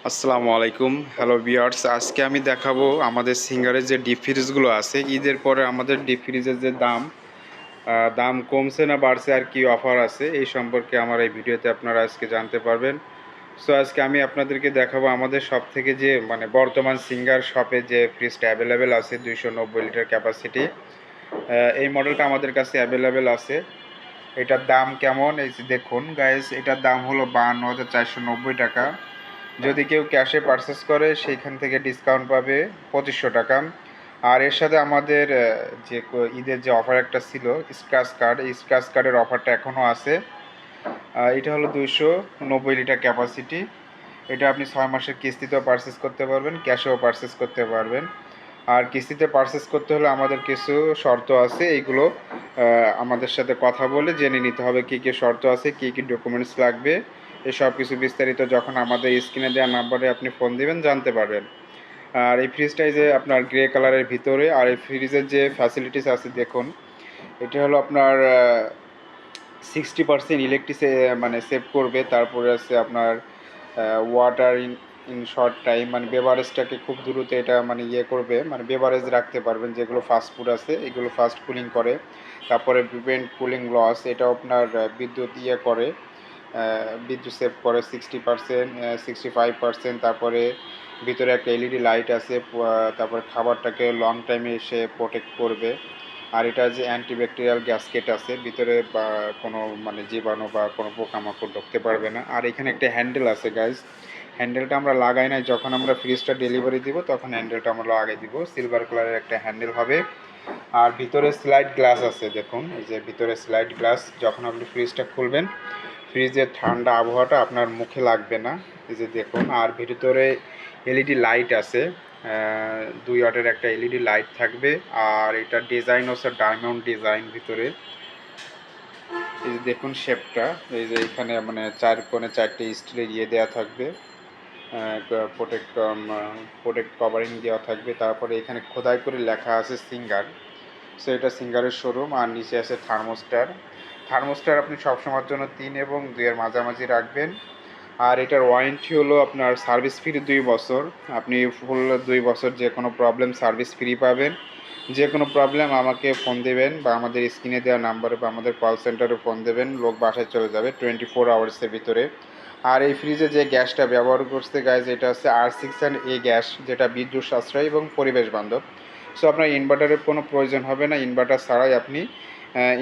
আসসালামু আলাইকুম, hello viewers. আজকে আমি দেখাবো আমাদের সিঙ্গারের যে ডিপ ফ্রিজগুলো আছে। ঈদের পরে আমাদের ডিপ ফ্রিজের যে দাম কমছে না বাড়ছে, আর কি অফার আছে এই সম্পর্কে আমার এই ভিডিওতে আপনারা আজকে জানতে পারবেন। সো আজকে আমি আপনাদেরকে দেখাবো আমাদের শপ থেকে যে বর্তমান সিঙ্গার শপে যে ফ্রিজটা অ্যাভেলেবেল আছে 290 লিটার ক্যাপাসিটি। এই মডেলটা আমাদের কাছে অ্যাভেলেবেল আছে। এটার দাম কেমন এই যে দেখুন গাইস, এটার দাম হলো 52,490 টাকা। যদি কেউ ক্যাশে পারচেস করে সেইখান থেকে ডিসকাউন্ট পাবে 2500 টাকা। আর এর সাথে আমাদের যে ঈদের যে অফার একটা ছিল স্ক্র্যাচ কার্ড, এই স্ক্র্যাচ কার্ডের অফারটা এখনও আছে। এটা হলো 290 লিটার ক্যাপাসিটি। এটা আপনি 6 মাসের কিস্তিতেও পারচেস করতে পারবেন, ক্যাশেও পারচেস করতে পারবেন। আর কিস্তিতে পারচেস করতে হলে আমাদের কিছু শর্ত আছে, এইগুলো আমাদের সাথে কথা বলে জেনে নিতে হবে কী কী শর্ত আছে, কী কী ডকুমেন্টস লাগবে। এই সব কিছু বিস্তারিত যখন আমাদের স্ক্রিনে দেওয়া নাম্বারে আপনি ফোন দিবেন জানতে পারবেন। আর এই ফ্রিজটাই যে আপনার গ্রে কালারের ভিতরে, আর এই ফ্রিজের যে ফ্যাসিলিটিস আছে দেখুন, এটা হলো আপনার 60% ইলেকট্রিসে সেভ করবে। তারপরে আছে আপনার ওয়াটার ইন শর্ট টাইম, বেভারেজটাকে খুব দ্রুত এটা করবে, বেভারেজ রাখতে পারবেন। যেগুলো ফাস্ট ফুড আছে এগুলো ফাস্ট কুলিং করে। তারপরে প্রিভেন্ট কুলিং লস, এটাও আপনার বিদ্যুৎ করে, বিদ্যুৎ সেভ করে 60%, 65%। তারপরে ভিতরে একটা এলইডি লাইট আছে, তারপরে খাবারটাকে লং টাইমে এসে প্রোটেক্ট করবে। আর এটা যে অ্যান্টিব্যাকটেরিয়াল গ্যাসকেট আছে ভিতরে, বা কোনো জীবাণু বা কোনো পোকামাকড় ঢুকতে পারবে না। আর এখানে একটা হ্যান্ডেল আছে গাইজ, হ্যান্ডেলটা আমরা লাগাই নাই, যখন আমরা ফ্রিজটা ডেলিভারি দিব তখন হ্যান্ডেলটা আমরা লাগাই দিব। সিলভার কালারের একটা হ্যান্ডেল হবে। আর ভিতরে স্লাইড গ্লাস আছে দেখুন, এই যে ভিতরে স্লাইড গ্লাস, যখন আপনি ফ্রিজটা খুলবেন ফ্রিজের ঠান্ডা আবহাওয়াটা আপনার মুখে লাগবে না। এই যে দেখুন, আর ভিতরে এলইডি লাইট আছে, 2 ওয়াটের একটা এলইডি লাইট থাকবে। আর এটা ডিজাইন হচ্ছে ডায়মন্ড ডিজাইন ভিতরে। এই যে দেখুন শেপটা, এই যে এখানে 4 কোণে 4টে স্টিলের দেওয়া থাকবে, প্রোটেক্ট প্রোটেক্ট কভারিং দেওয়া থাকবে। তারপরে এখানে খোদাই করে লেখা আছে সিঙ্গার। সো এটা সিঙ্গারের শোরুম। আর নিচে আছে থার্মোস্টার আপনি সবসময়ের জন্য 3 এবং 2-এর মাঝামাঝি রাখবেন। আর এটার ওয়ারেন্টি হলো আপনার সার্ভিস ফ্রি 2 বছর। আপনি ফুল 2 বছর যে কোনো প্রবলেম সার্ভিস ফ্রি পাবেন। যে কোনো প্রবলেম আমাকে ফোন দেবেন, বা আমাদের স্ক্রিনে দেওয়া নাম্বারে বা আমাদের কল সেন্টারে ফোন দেবেন, লোক বাসায় চলে যাবে 24 আওয়ার্সের ভিতরে। আর এই ফ্রিজে যে গ্যাসটা ব্যবহার করছে গাইজ, এটা হচ্ছে R6 গ্যাস, যেটা বিদ্যুৎ সাশ্রয়ী এবং পরিবেশ বান্ধব। সো আপনার ইনভার্টারের কোনো প্রয়োজন হবে না, ইনভার্টার ছাড়াই আপনি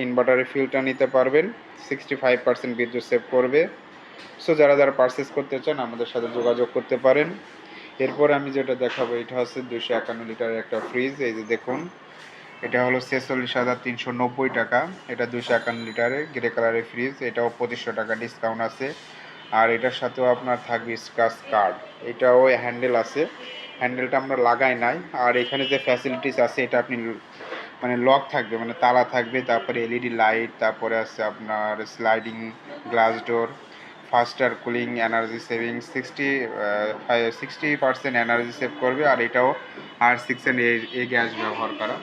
ইনভার্টারের ফিলটা নিতে পারবেন। 65% বিদ্যুৎ সেভ করবে। সো যারা যারা পারচেস করতে চান আমাদের সাথে যোগাযোগ করতে পারেন। এরপরে আমি যেটা দেখাবো, এটা হচ্ছে 251 লিটারের একটা ফ্রিজ। এই যে দেখুন, এটা হলো 46,390 টাকা। এটা 251 লিটারের গ্রে কালারের ফ্রিজ, এটাও 2500 টাকা ডিসকাউন্ট আছে। আর এটার সাথেও আপনার থাকবে স্ক্র্যাচ কার্ড। এটাও হ্যান্ডেল আছে, হ্যান্ডেলটা আমরা লাগাই নাই। আর এখানে যে ফ্যাসিলিটিস আছে, এটা আপনি লক থাকবে, তালা থাকবে। তারপরে এলইডি লাইট, তারপরে আছে আপনার sliding glass door, ফাস্টার cooling, energy saving 60% energy save করবে। আর এটাও R6 গ্যাস ব্যবহার করা।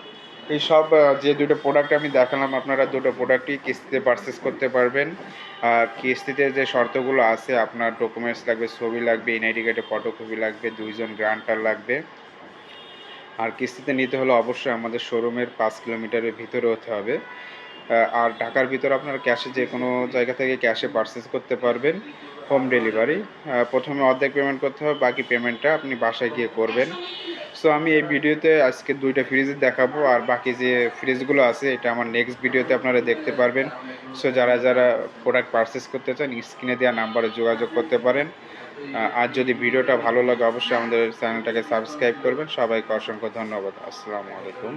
এই সব যে দুটো প্রোডাক্ট আমি দেখালাম, আপনারা দুটো প্রোডাক্টই কিস্তিতে পারচেস করতে পারবেন। কিস্তিতে যে শর্তগুলো আছে, আপনার ডকুমেন্টস লাগবে, ছবি লাগবে, এনআইডি কার্ডের ফটোকপি লাগবে, 2জন গ্রান্টার লাগবে। আর কিস্তিতে নিতে হলে অবশ্যই আমাদের শোরুমের 5 কিলোমিটারের ভিতরে হতে হবে। আর ঢাকার ভিতরে আপনার ক্যাশে যে কোনো জায়গা থেকে ক্যাশে পারচেস করতে পারবেন, হোম ডেলিভারি। প্রথমে অর্ধেক পেমেন্ট করতে হবে, বাকি পেমেন্টটা আপনি বাসায় গিয়ে করবেন। সো আমি এই ভিডিওতে আজকে 2টা ফ্রিজ দেখাবো, আর বাকি যে ফ্রিজগুলো আছে এটা আমার নেক্সট ভিডিওতে আপনারা দেখতে পারবেন। সো যারা যারা প্রোডাক্ট পারচেস করতে চান স্ক্রিনে দেওয়া নাম্বারে যোগাযোগ করতে পারেন। আর যদি ভিডিওটা ভালো লাগে অবশ্যই আমাদের চ্যানেলটাকে সাবস্ক্রাইব করবেন। সবাইকে অসংখ্য ধন্যবাদ। আসসালামু আলাইকুম।